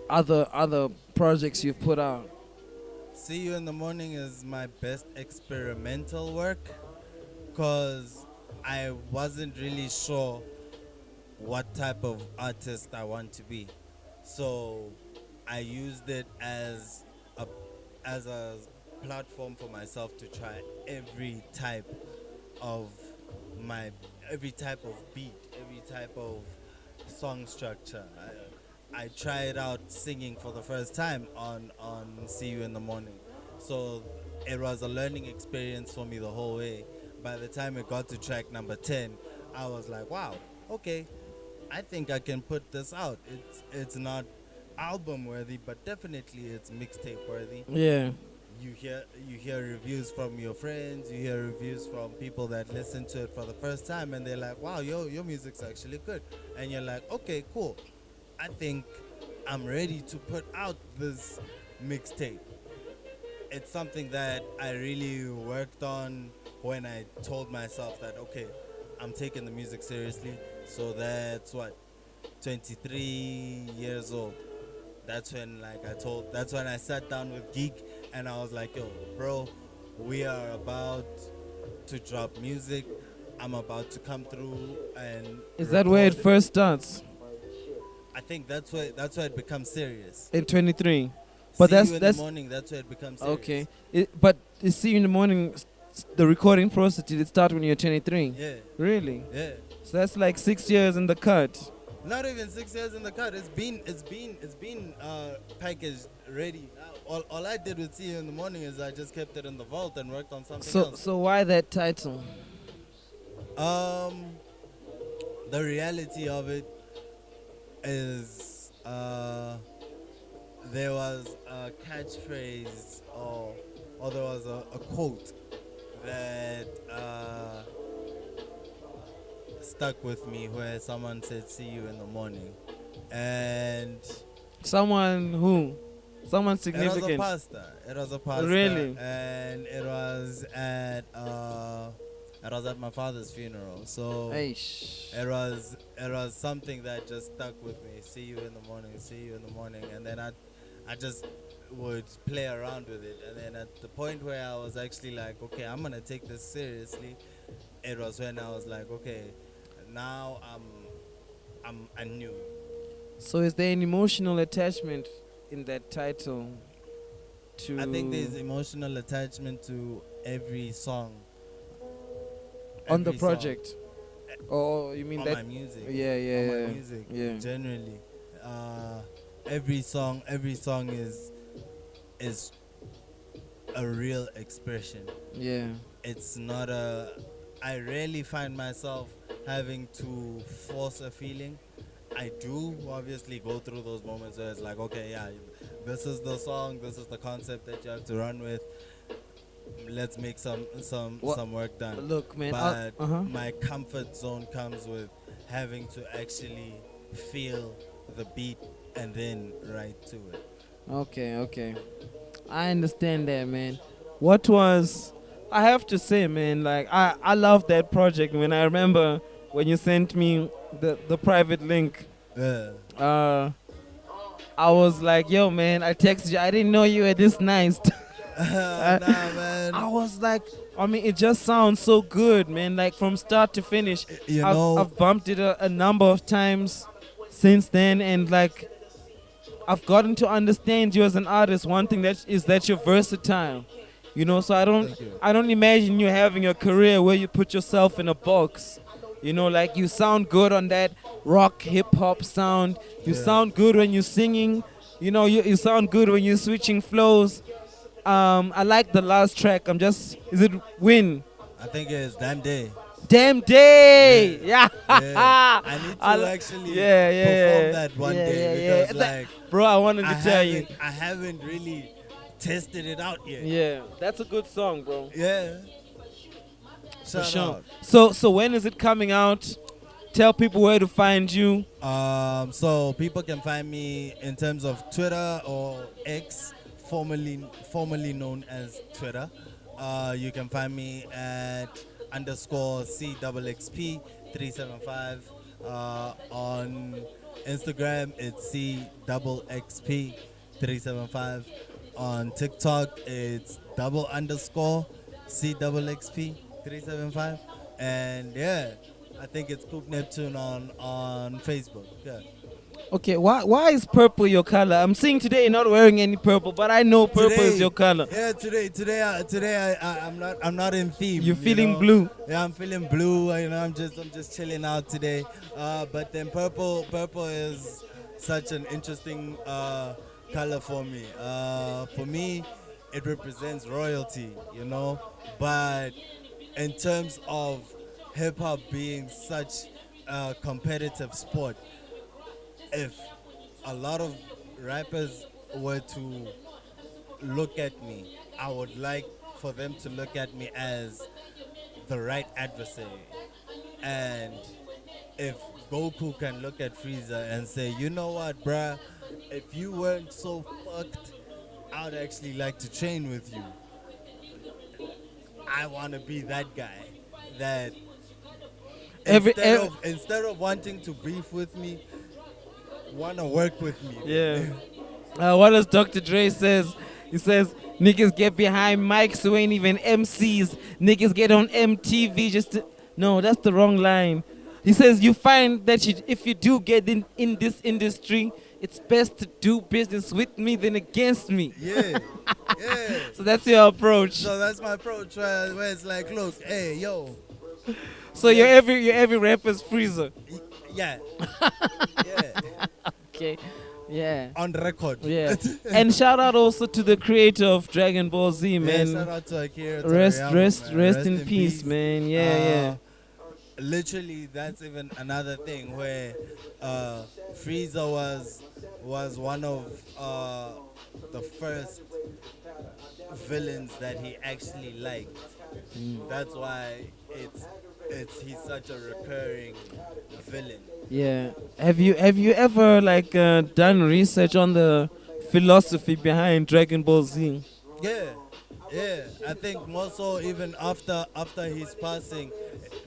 other projects you've put out? See You in the Morning is my best experimental work, because I wasn't really sure what type of artist I want to be. So I used it as a platform for myself to try every type of beat, every type of song structure. I tried out singing for the first time on See You in the Morning. So it was a learning experience for me the whole way. By the time it got to track number 10, I was like, wow, okay, I think I can put this out. It's not album worthy, but definitely it's mixtape worthy. Yeah. you hear reviews from your friends, you hear reviews from people that listen to it for the first time, and they're like, wow, your music's actually good. And you're like, okay, cool. I think I'm ready to put out this mixtape. It's something that I really worked on when I told myself that, okay, I'm taking the music seriously. So that's what, 23 years old. That's when I sat down with Geek and I was like, yo, bro, we are about to drop music. I'm about to come through and Is that where it record. first starts? I think that's where it becomes serious. In 23. But See that's you in that's the morning, that's where it becomes serious. okay. But you see in the morning, the recording process did it start when you're 23? Yeah. Really? Yeah. So that's like 6 years in the cut. Not even 6 years in the cut. It's been packaged ready. All I did with See You in the Morning is I just kept it in the vault and worked on something So else. so why that title? Um, the reality of it is there was a catchphrase or there was a quote that stuck with me where someone said see you in the morning, and Someone who? Someone significant. it was a pastor Really? and it was at my father's funeral, so Aish. it was something that just stuck with me. See you in the morning, see you in the morning. And then I just would play around with it, and then at the point where I was actually like, okay, I'm gonna take this seriously, it was when I was like, okay, now I'm anew. So is there an emotional attachment in that title to I think there's emotional attachment to every song. on the Every song. project? Or you mean On that? my music. Yeah, yeah, On yeah. my music. Yeah. Generally. Every song is a real expression. Yeah. It's not I rarely find myself having to force a feeling. I do obviously go through those moments where it's like, okay, yeah, this is the song, this is the concept that you have to run with. Let's make some work done. Look, man. But Uh-huh. my comfort zone comes with having to actually feel the beat and then write to it. Okay, okay. I understand that, man. What was I have to say, man, like I love that project. When I remember when you sent me the private link, Yeah. I was like, yo, man, I texted you. I didn't know you were this nice. Nah, man. I was like, I mean, it just sounds so good, man. Like from start to finish. You know, I've bumped it a number of times since then, and like I've gotten to understand you as an artist. One thing that is that you're versatile, you know. So Thank you. I don't imagine you having a career where you put yourself in a box. You know, like you sound good on that rock hip hop sound. You Yeah. sound good when you're singing. You know, you sound good when you're switching flows. I like the last track. Is it Win? I think it's Damn Day. Damn day! Yeah! Yeah. I need to I li- actually yeah, perform that one day because, like, Bro, I wanted to tell you. I haven't really tested it out yet. Yeah, that's a good song, bro. Yeah. For Shout sure. out. So when is it coming out? Tell people where to find you. So people can find me in terms of Twitter or X, formerly known as Twitter. You can find me at _ CXXP 375. On Instagram, it's CXXP 375. On TikTok, it's _ CXXP 375. And yeah, I think it's CXXP Neptune on Facebook. Yeah. Okay, why is purple your color? I'm seeing today you're not wearing any purple, but I know purple is your color. Yeah, today I'm not in theme. You're feeling know? blue. Yeah, I'm feeling blue. You know, I'm just chilling out today. But then purple is such an interesting color for me. For me, it represents royalty. You know, but in terms of hip hop being such a competitive sport, if a lot of rappers were to look at me, I would like for them to look at me as the right adversary. And if Goku can look at Frieza and say, you know what, bruh, if you weren't so fucked, I'd actually like to train with you. I want to be that guy that Every, every instead of wanting to beef with me, want to work with me. yeah. What does Dr. Dre says? He says niggas get behind mics who ain't even MCs. Niggas get on MTV just to. No, that's the wrong line. He says you find that if you do get in this industry, it's best to do business with me than against me. Yeah, yeah. So that's your approach. So that's my approach, where it's like, look, hey, yo. So your every rapper's Freezer. Yeah. Yeah. Okay. Yeah. On record. Yeah. And shout out also to the creator of Dragon Ball Z, man. Yeah, shout out to Akira Rest, Toriyama, rest, man. rest in peace, man. Yeah, Literally, that's even another thing where Frieza was one of the first villains that he actually liked. That's why he's such a recurring villain. yeah. Have you ever like done research on the philosophy behind Dragon Ball Z? Yeah, yeah. I think more so even after his passing,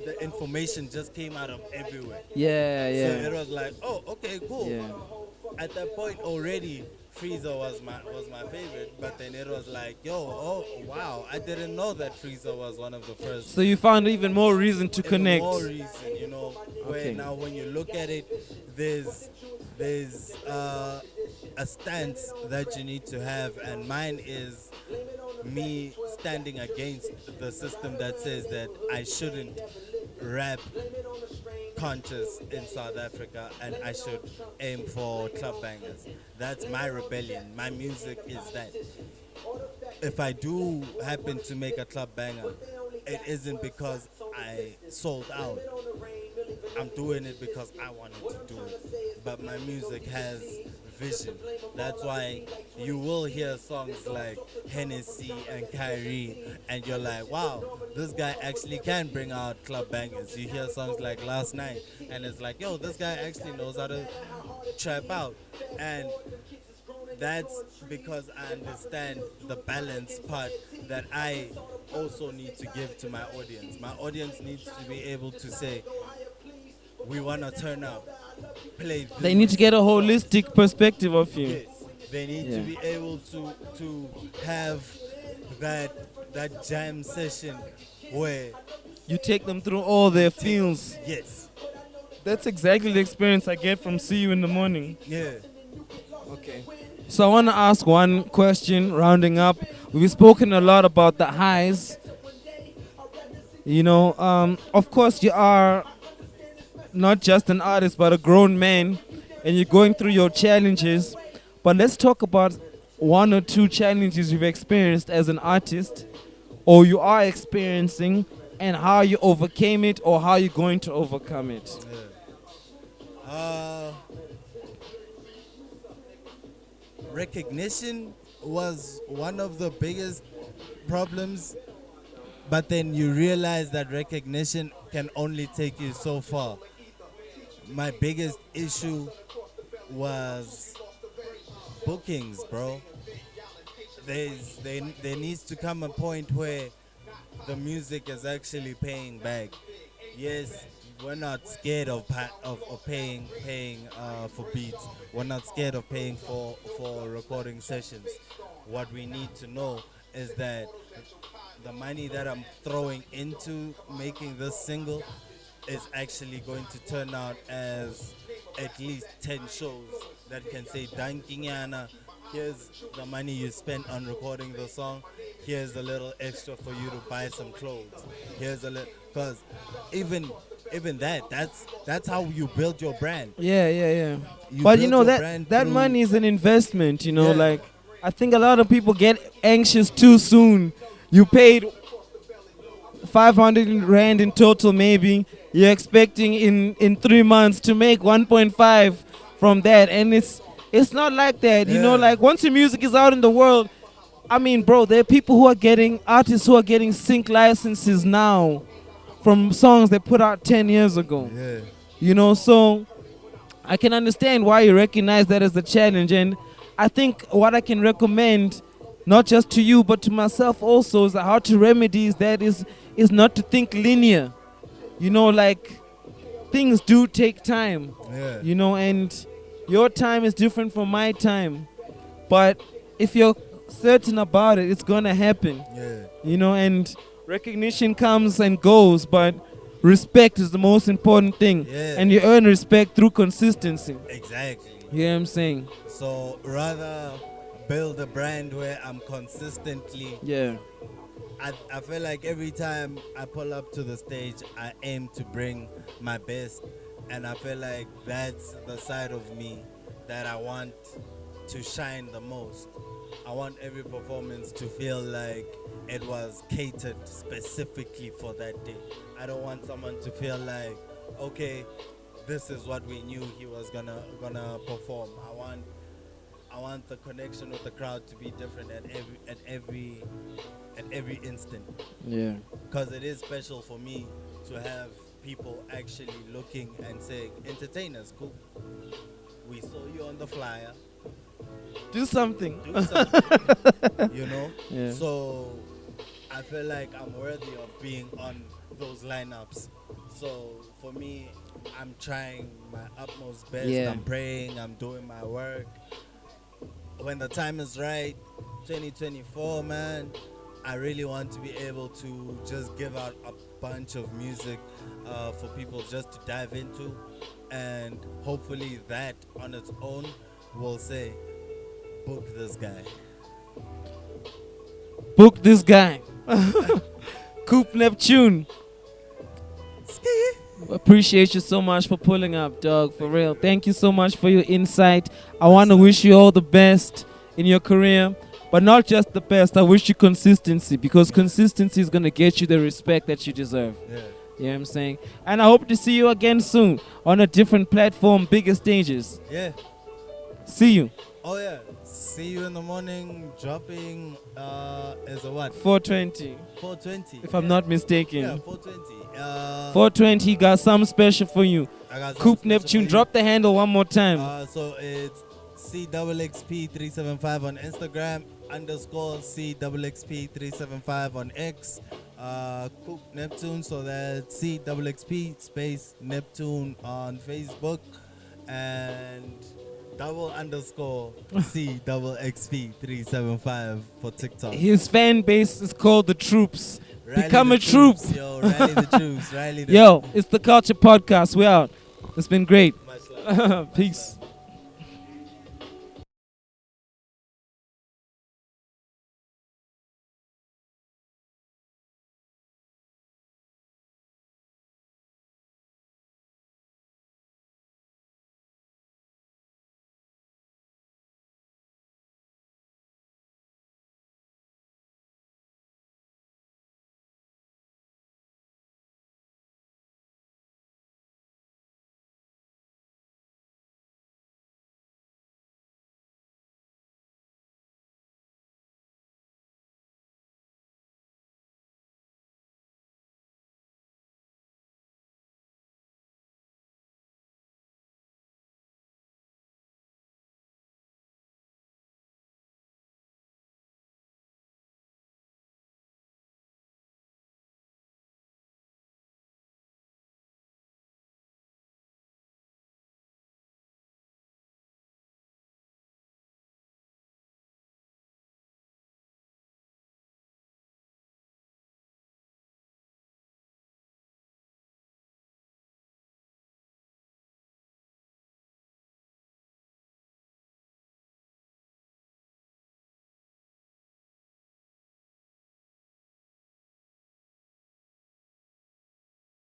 the information just came out of everywhere. Yeah, So yeah. it was like, oh, okay, cool. Yeah. At that point already, Frieza was my favorite, but then it was like, yo, oh wow, I didn't know that Frieza was one of the first. So you found even more reason to Even connect. more reason, where Okay. now when you look at it, there's a stance that you need to have, and mine is me standing against the system that says that I shouldn't rap conscious in South Africa and I should aim for club bangers. That's my rebellion. My music is that. If I do happen to make a club banger, it isn't because I sold out. I'm doing it because I wanted to do it. But my music has vision. That's why you will hear songs like Hennessy and Kyrie, and you're like, wow, this guy actually can bring out club bangers. You hear songs like Last Night, and it's like, yo, this guy actually knows how to trap out. And that's because I understand the balance part that I also need to give to my audience. My audience needs to be able to say, we want to turn up, play this. They need to get a holistic perspective of you. Yes. They need to be able to have that jam session where You take them through all their feels. yes, That's exactly the experience I get from See You in the Morning. yeah, Okay. So I want to ask one question, rounding up. We've spoken a lot about the highs. Of course, you are not just an artist, but a grown man, and you're going through your challenges. But let's talk about one or two challenges you've experienced as an artist, or you are experiencing, and how you overcame it, or how you're going to overcome it. recognition was one of the biggest problems, but then you realize that recognition can only take you so far. My biggest issue was bookings, bro. There needs to come a point where the music is actually paying back. Yes, we're not scared of paying for beats. We're not scared of paying for recording sessions. What we need to know is that the money that I'm throwing into making this single is actually going to turn out as at least 10 shows that can say, Dankinyana, here's the money you spent on recording the song. Here's a little extra for you to buy some clothes. Here's a little, because even that's how you build your brand. Yeah. You But build your that brand that through- money is an investment. Yeah. Like I think a lot of people get anxious too soon. You paid 500 rand in total, maybe. You're expecting in 3 months to make 1.5 from that, and it's not like that. Yeah. Like once your music is out in the world, I mean, bro, there are people who are getting, artists who are getting sync licenses now from songs they put out 10 years ago. Yeah. You know, so I can understand why you recognize that as a challenge. And I think what I can recommend, not just to you, but to myself also, is how to remedy that is not to think linear. You know, like, things do take time. Yeah. You know, and your time is different from my time. But if you're certain about it, it's going to happen. Yeah. You know, and recognition comes and goes, but respect is the most important thing. Yeah. And you earn respect through consistency. Exactly. You know what I'm saying? So rather build a brand where I'm consistently. Yeah. I feel like every time I pull up to the stage, I aim to bring my best. And I feel like that's the side of me that I want to shine the most. I want every performance to feel like it was catered specifically for that day. I don't want someone to feel like, okay, this is what we knew he was gonna perform. I want the connection with the crowd to be different at every instant. Yeah. Because it is special for me to have people actually looking and saying, entertainers, cool. We saw you on the flyer. Do something. Do something. You know? Yeah. So I feel like I'm worthy of being on those lineups. So for me, I'm trying my utmost best. Yeah. I'm praying, I'm doing my work. When the time is right, 2024, man, I really want to be able to just give out a bunch of music for people just to dive into. And hopefully that on its own will say, book this guy. Book this guy. Coop Neptune. Appreciate you so much for pulling up, dog. For real. Thank you so much for your insight. I want to wish you all the best in your career. But not just the best. I wish you consistency, because consistency is going to get you the respect that you deserve. Yeah. You know what I'm saying? And I hope to see you again soon on a different platform, bigger stages. Yeah. See you. Oh yeah. See you in the morning. Dropping is a what? 420. 420. If I'm not mistaken. Yeah, 420. 420 got something special for you. I got Coop something Neptune, special for you. drop the handle one more time. So it's CXXP 375 on Instagram, _ CXXP 375 on X. Coop Neptune, so that's CXXP space Neptune on Facebook, and _ CXXP 375 for TikTok. His fan base is called The Troops. Rally Become the a troop. troops, yo, rally the troops, rally the Yo, it's the Culture Podcast. We're out. It's been great. Much love. Peace.